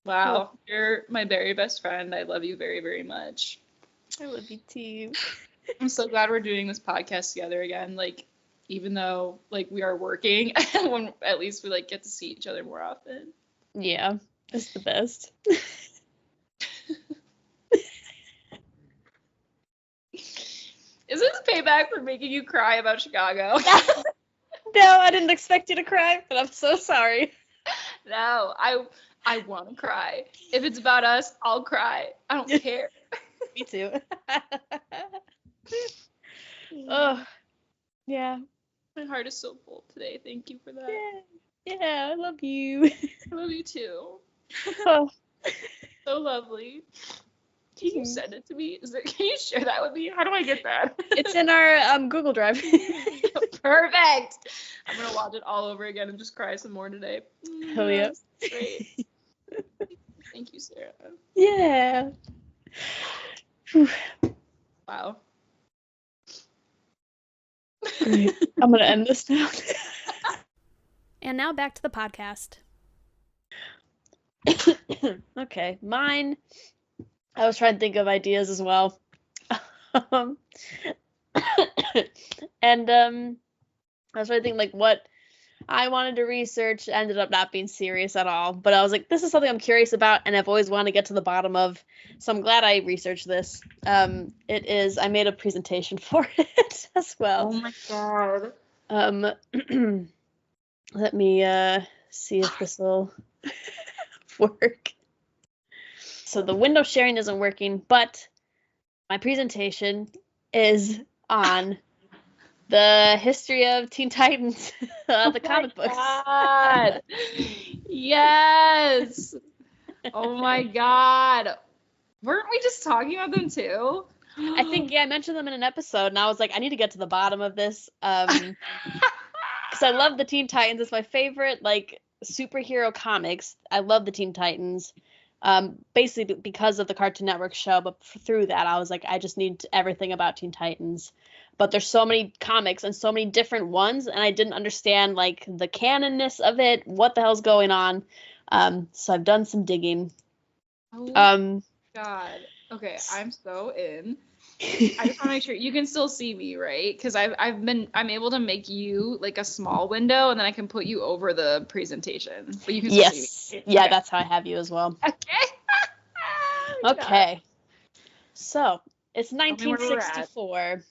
Wow. You're my very best friend. I love you very, very much. I love you too. I'm so glad we're doing this podcast together again. Like, even though like we are working, when at least we like get to see each other more often. Yeah, it's the best. Is this payback for making you cry about Chicago? No, I didn't expect you to cry, but I'm so sorry. No, I want to cry. If it's about us, I'll cry. I don't care. Me too. Oh, yeah. My heart is so full today. Thank you for that. Yeah, I love you. I love you too. Oh. So lovely. Can you send it to me? Can you share that with me? How do I get that? It's in our Google Drive. Perfect. I'm gonna watch it all over again and just cry some more today. Oh yeah. Great. Thank you, Sarah. Yeah. Wow. Great. I'm gonna end this now. And now back to the podcast. Okay, mine. I was trying to think of ideas as well. And I was trying to think like what I wanted to research, ended up not being serious at all. But I was like, this is something I'm curious about and I've always wanted to get to the bottom of. So I'm glad I researched this. It is, I made a presentation for it as well. Oh my god. Let me see if this will work. So the window sharing isn't working, but my presentation is on the history of Teen Titans, the comic books. God. Yes. Oh my god. Weren't we just talking about them too? I think, yeah, I mentioned them in an episode, and I was like, I need to get to the bottom of this. Because I love the Teen Titans. It's my favorite, like, superhero comics. I love the Teen Titans. Basically because of the Cartoon Network show, but through that, I was like, I just need everything about Teen Titans. But there's so many comics and so many different ones, and I didn't understand, like, the canonness of it, what the hell's going on. So I've done some digging. Oh god. Okay, I'm so in. I just want to make sure you can still see me, right? Because I'm able to make you like a small window, and then I can put you over the presentation. But you can still see me. Yeah, Okay. that's how I have you as well. Okay. Okay. So it's me where we're at. 1964.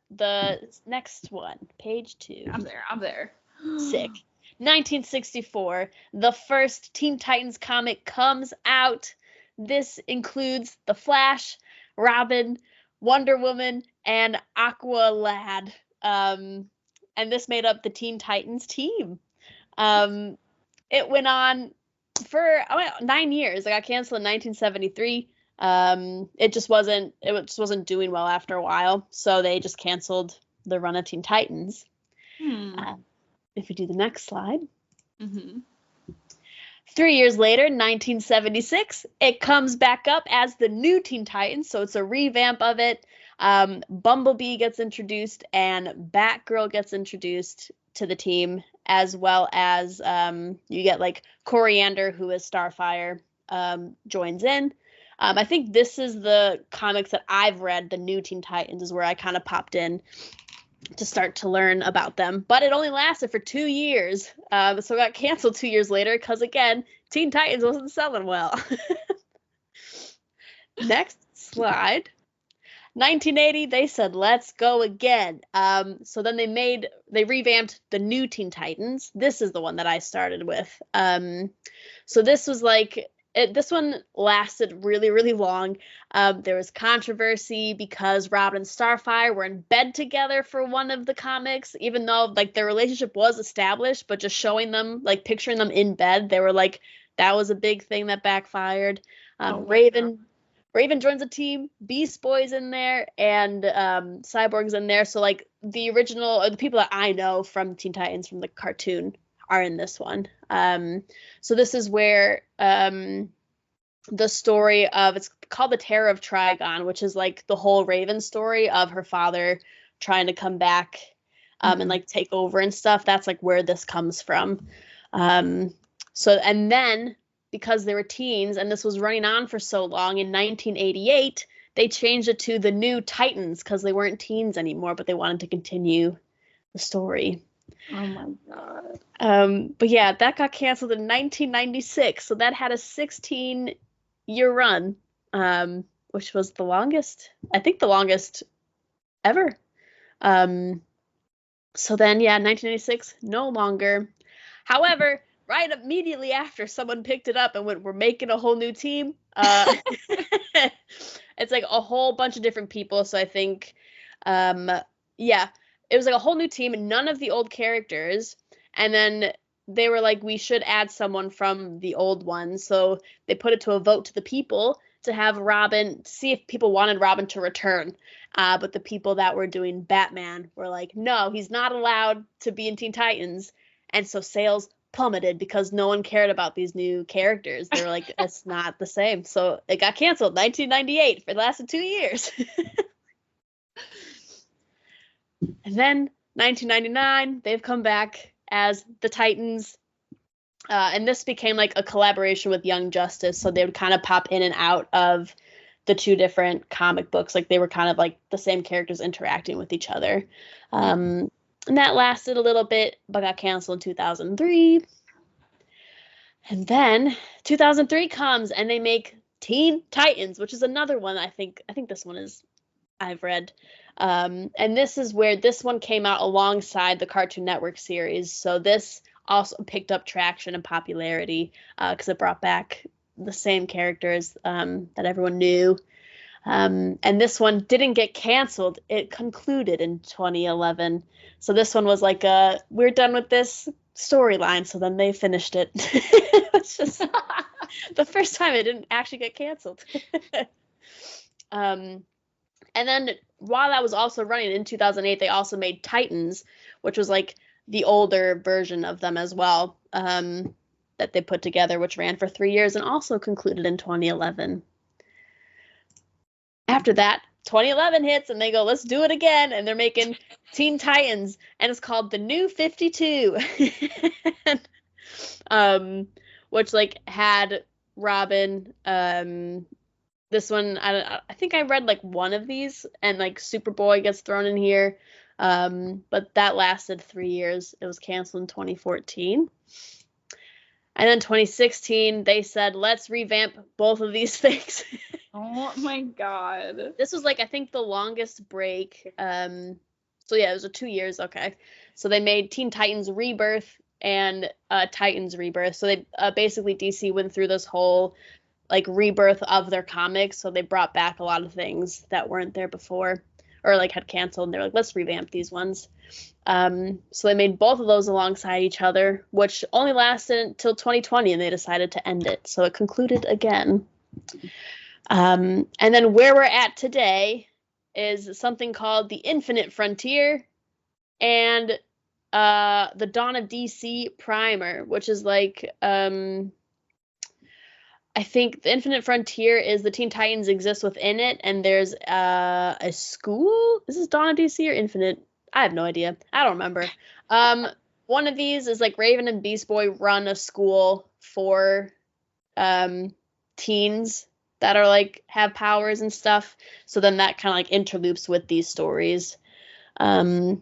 The next one, page 2. I'm there. Sick. 1964. The first Teen Titans comic comes out. This includes The Flash, Robin, Wonder Woman, and Aqua Lad. And this made up the Teen Titans team. It went on for 9 years. It got canceled in 1973. It just wasn't doing well after a while, so they just canceled the run of Teen Titans. If you do the next slide. Mm-hmm. 3 years later, 1976, it comes back up as the new Teen Titans, so it's a revamp of it. Bumblebee gets introduced and Batgirl gets introduced to the team, as well as you get like Coriander, who is Starfire, joins in. I think this is the comics that I've read, the new Teen Titans, is where I kind of popped in to start to learn about them. But it only lasted for 2 years, so it got canceled 2 years later because, again, Teen Titans wasn't selling well. Next slide. 1980, they said, let's go again. So then they revamped the new Teen Titans. This is the one that I started with. So this was like, this one lasted really, really long. There was controversy because Robin and Starfire were in bed together for one of the comics, even though like their relationship was established, but just showing them, like picturing them in bed, they were like, that was a big thing that backfired. Raven joins the team, Beast Boy's in there, and Cyborg's in there. So like the original, or the people that I know from Teen Titans from the cartoon are in this one. So this is where the story of, it's called The Terror of Trigon, which is like the whole Raven story of her father trying to come back and like take over and stuff. That's like where this comes from. So, and then because they were teens and this was running on for so long, in 1988, they changed it to the New Titans because they weren't teens anymore, but they wanted to continue the story. Oh my god. But yeah, that got canceled in 1996, so that had a 16-year run, which was the longest, I think the longest ever. So then, yeah, 1996, no longer. However, right immediately after, someone picked it up and went, we're making a whole new team. It's like a whole bunch of different people, so I think, yeah, it was like a whole new team, and none of the old characters, and then they were like, we should add someone from the old ones, so they put it to a vote to the people to have Robin, see if people wanted Robin to return. But the people that were doing Batman were like, no, he's not allowed to be in Teen Titans. And so sales plummeted because no one cared about these new characters. They were like, it's not the same. So it got canceled 1998. It lasted 2 years. And then 1999, they've come back as the Titans. And this became like a collaboration with Young Justice. So they would kind of pop in and out of the two different comic books. Like they were kind of like the same characters interacting with each other. And that lasted a little bit, but got canceled in 2003. And then 2003 comes and they make Teen Titans, which is another one I think this one is I've read. And this is where this one came out alongside the Cartoon Network series. So this also picked up traction and popularity because it brought back the same characters that everyone knew. And this one didn't get canceled. It concluded in 2011. So this one was like, we're done with this storyline. So then they finished it. It's just the first time it didn't actually get canceled. And then while that was also running in 2008, they also made Titans, which was like the older version of them as well, that they put together, which ran for 3 years and also concluded in 2011. After that, 2011 hits and they go, let's do it again. And they're making Teen Titans and it's called The New 52. Which like had Robin, this one, I think I read like one of these and like Superboy gets thrown in here. But that lasted 3 years. It was canceled in 2014. And then 2016, they said, let's revamp both of these things. Oh my God. This was like, I think the longest break. So yeah, it was 2 years. Okay. So they made Teen Titans Rebirth and Titans Rebirth. So they basically DC went through this whole like rebirth of their comics. So they brought back a lot of things that weren't there before or like had canceled. And they're like, let's revamp these ones. So they made both of those alongside each other, which only lasted until 2020 and they decided to end it. So it concluded again. And then where we're at today is something called the Infinite Frontier and the Dawn of DC Primer, which is like, I think the Infinite Frontier is the Teen Titans exist within it, and there's a school. This is Dawn of DC or Infinite? I have no idea. I don't remember. One of these is like Raven and Beast Boy run a school for teens that are like have powers and stuff. So then that kind of like interloops with these stories. I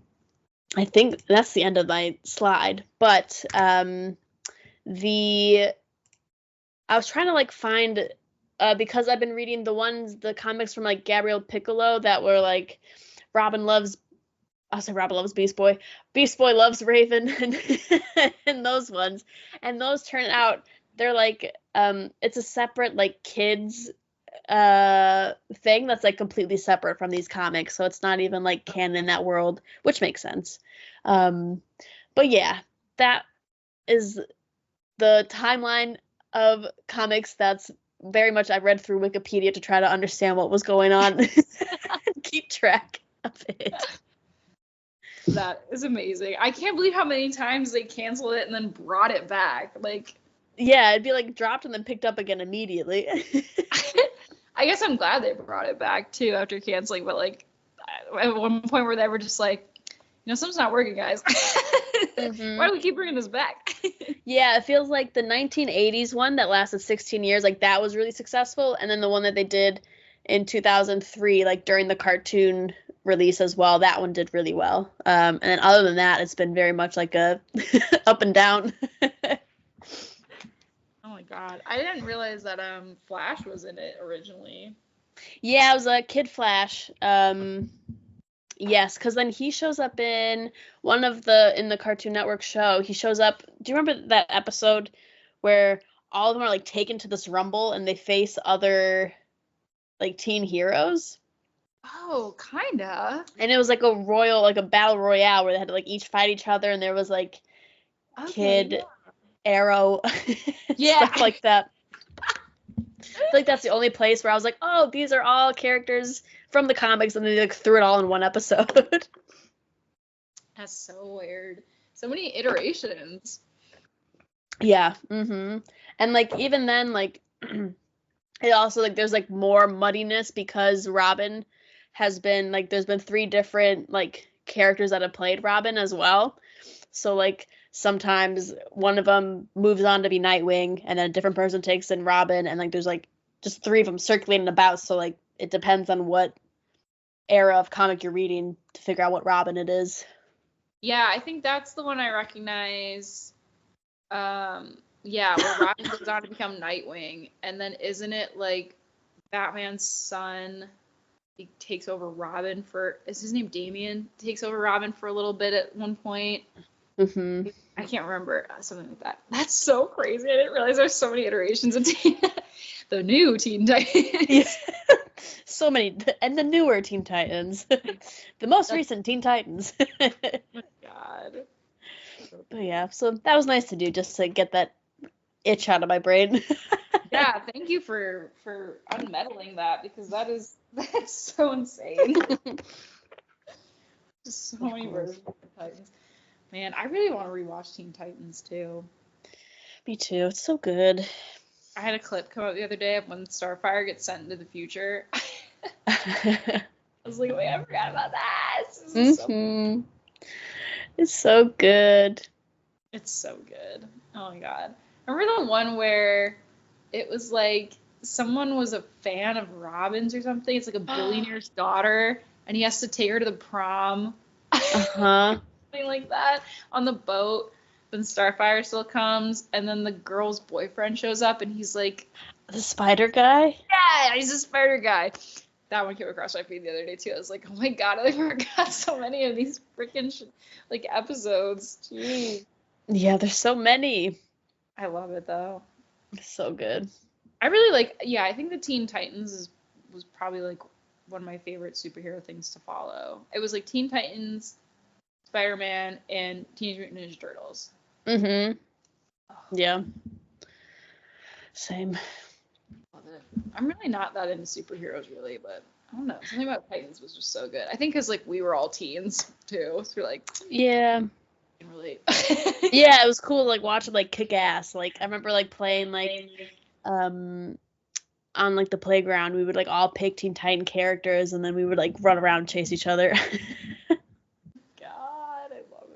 think that's the end of my slide, but I was trying to like find because I've been reading the comics from like Gabriel Piccolo that were like Robin loves Beast Boy. Beast Boy loves Raven and those ones. And those turn out they're like it's a separate like kids thing that's like completely separate from these comics. So it's not even like canon in that world, which makes sense. But yeah, that is the timeline of comics. That's very much I read through Wikipedia to try to understand what was going on and keep track of it. That is amazing. I can't believe how many times they canceled it and then brought it back. Like, yeah, it'd be like dropped and then picked up again immediately. I guess I'm glad they brought it back too after canceling, but like at one point where they were just like, something's not working, guys. Mm-hmm. Why do we keep bringing this back? Yeah, it feels like the 1980s one that lasted 16 years, like that was really successful, and then the one that they did in 2003, like during the cartoon release as well, that one did really well. And then other than that, it's been very much like a up and down. Oh my God, I didn't realize that Flash was in it originally. Yeah, it was a Kid Flash. Yes, because then he shows up in in the Cartoon Network show. He shows up. Do you remember that episode where all of them are like taken to this rumble and they face other like teen heroes? Oh, kinda. And it was like a battle royale where they had to like each fight each other, and there was like Kid, Arrow, stuff like that. feel like that's the only place where I was like, oh, these are all characters from the comics, and they like threw it all in one episode. That's so weird. So many iterations. Yeah. Mm-hmm. And like even then, like it also like there's like more muddiness because Robin has been like there's been 3 different like characters that have played Robin as well. So like sometimes one of them moves on to be Nightwing, and then a different person takes in Robin, and like there's like just 3 of them circulating about. So like it depends on what era of comic you're reading to figure out what Robin it is. Yeah, I think that's the one I recognize. Yeah, where Robin goes on to become Nightwing, and then isn't it like Batman's son? He takes over Robin for. Is his name Damian? Takes over Robin for a little bit at one point. Mm-hmm. I can't remember, something like that. That's so crazy. I didn't realize there's so many iterations of the new Teen Titans. Yeah. So many, and the newer Teen Titans, the most recent Teen Titans. Oh my God. But yeah, so that was nice to do, just to get that itch out of my brain. Yeah, thank you for unmeddling that, because that's so insane. Just so many versions of Titans. Man, I really want to rewatch Teen Titans too. Me too. It's so good. I had a clip come out the other day of when Starfire gets sent into the future. I was like, wait, I forgot about that. This is so It's so good. It's so good. Oh my God. Remember the one where it was like someone was a fan of Robin's or something? It's like a billionaire's daughter, and he has to take her to the prom. Uh-huh. Something like that on the boat. Then Starfire still comes, and then the girl's boyfriend shows up, and he's like, The spider guy? yeah, he's a spider guy. That one came across my feed the other day too. I was like, oh my God, I forgot so many of these freaking like episodes. Jeez. Yeah, there's so many. I love it though. It's so good. I really like, yeah, I think the Teen Titans was probably like one of my favorite superhero things to follow. It was like Teen Titans, Spider-Man, and Teenage Mutant Ninja Turtles. Mm-hmm. Yeah. Same. Love it. I'm really not that into superheroes really, but I don't know. Something about Titans was just so good. I think because like we were all teens too, so we're like, Yeah. I can relate. Yeah, it was cool like watching like Kick Ass. Like I remember like playing like on like the playground, we would like all pick Teen Titan characters, and then we would like run around and chase each other. God, I love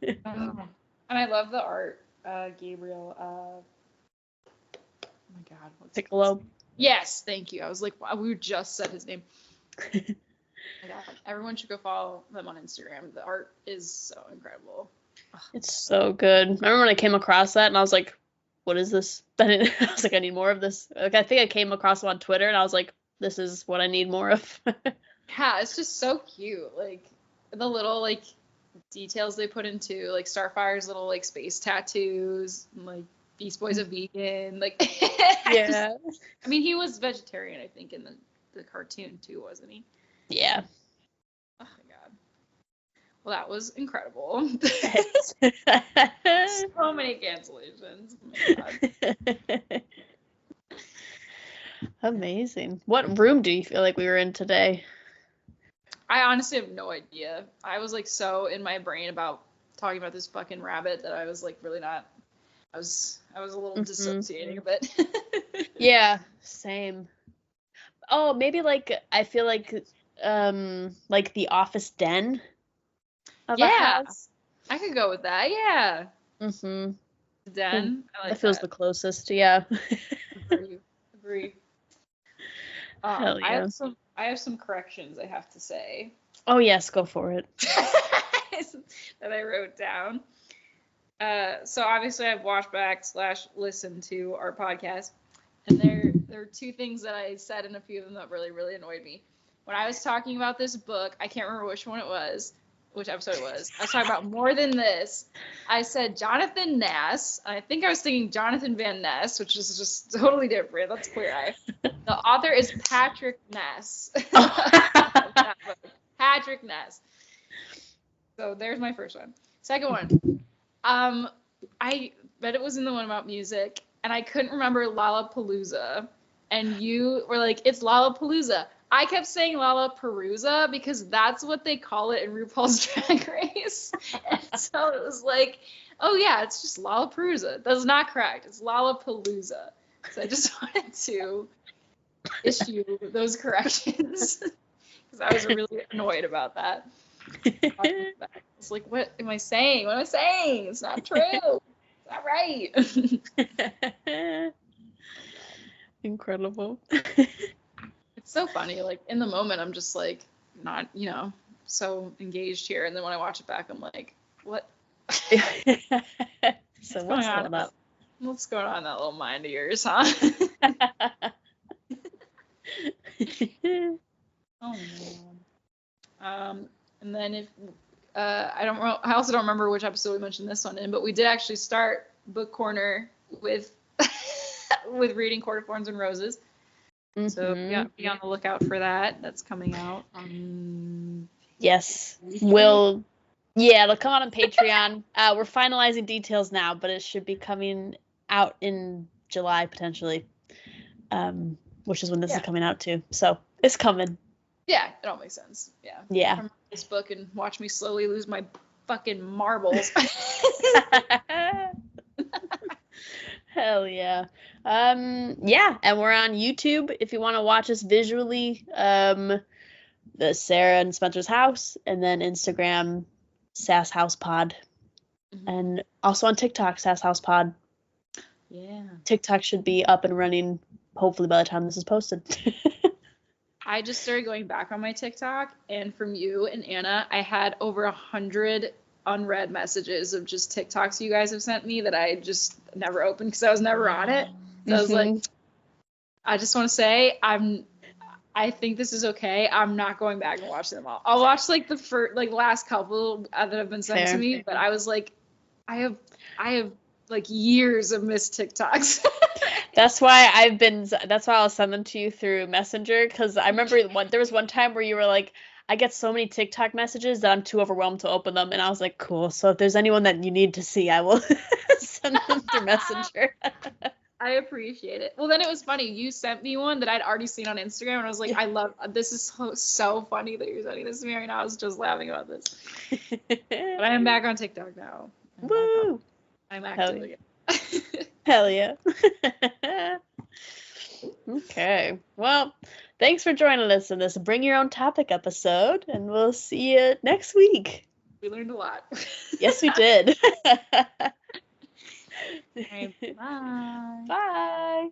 it. And I love the art. Gabriel. Oh my God, what's Piccolo. Yes, thank you. I was like, wow, we just said his name. Oh my God. Everyone should go follow them on Instagram. The art is so incredible. It's so good. Remember when I came across that and I was like, what is this? I was like, I need more of this. Like I think I came across it on Twitter and I was like, this is what I need more of. Yeah, it's just so cute. Like the little like details they put into like Starfire's little like space tattoos, and, like Beast Boy's a vegan. Like Yeah. I mean, he was vegetarian, I think, in the cartoon too, wasn't he? Yeah. Oh my God. Well, that was incredible. So many cancellations. Oh my God. Amazing. What room do you feel like we were in today? I honestly have no idea. I was like so in my brain about talking about this fucking rabbit that I was like really not. I was a little dissociating a bit. Yeah, same. Oh, maybe like I feel like the office den of a house. I could go with that. Yeah. Mm-hmm. Den. I like That feels the closest, yeah. Agree. Hell yeah. I have some corrections I have to say. Oh yes, go for it. That I wrote down. So obviously I've watched back / listened to our podcast, and there are 2 things that I said in a few of them that really, really annoyed me. When I was talking about this book, I can't remember which episode it was. I was talking about More Than This. I said Jonathan Ness. I think I was thinking Jonathan Van Ness, which is just totally different. That's Queer Eye. The author is Patrick Ness. Patrick Ness. So there's my first one. Second one. I bet it was in the one about music. and I couldn't remember Lollapalooza, and you were like, it's Lollapalooza. I kept saying Lollapalooza because that's what they call it in RuPaul's Drag Race. And so it was like, oh yeah, it's just Lollapalooza. That's not correct. It's Lollapalooza. So I just wanted to issue those corrections because I was really annoyed about that. It's like, what am I saying? What am I saying? It's not true. It's not right. Incredible. It's so funny. Like in the moment, I'm just like not, so engaged here, and then when I watch it back, I'm like, what? So what's going on? What's going on in that little mind of yours, huh? Oh man. And then if I also don't remember which episode we mentioned this one in, but we did actually start Book Corner with with reading Court of Thorns and Roses. Mm-hmm. So yeah, be on the lookout for that. That's coming out. Yes, it'll come out on Patreon. We're finalizing details now, but it should be coming out in July potentially, which is when this is coming out too. So it's coming. Yeah, it all makes sense. Yeah. Yeah. From this book and watch me slowly lose my fucking marbles. Hell yeah. Yeah, and we're on YouTube if you want to watch us visually. The Sarah and Spencer's House, and then Instagram, Sass House Pod. Mm-hmm. And also on TikTok, Sass House Pod. Yeah. TikTok should be up and running hopefully by the time this is posted. I just started going back on my TikTok, and from you and Anna, I had over 100 unread messages of just TikToks you guys have sent me that I just never opened because I was never on it. So I was like, I just want to say I think this is okay. I'm not going back and watching them all. I'll watch like the first, last couple that have been sent to me, but I was like, I have like years of missed TikToks. That's why I'll send them to you through Messenger, because I remember there was one time where you were like, I get so many TikTok messages that I'm too overwhelmed to open them, and I was like, cool. So if there's anyone that you need to see, I will send them through Messenger. I appreciate it. Well, then it was funny. You sent me one that I'd already seen on Instagram, and I was like, I love this. Is so funny that you're sending this to me right now. I was just laughing about this. But I am back on TikTok now. Woo! I'm active again. Hell yeah. Okay. Well, thanks for joining us in this Bring Your Own Topic episode, and we'll see you next week. We learned a lot. Yes, we did. Okay, bye. Bye.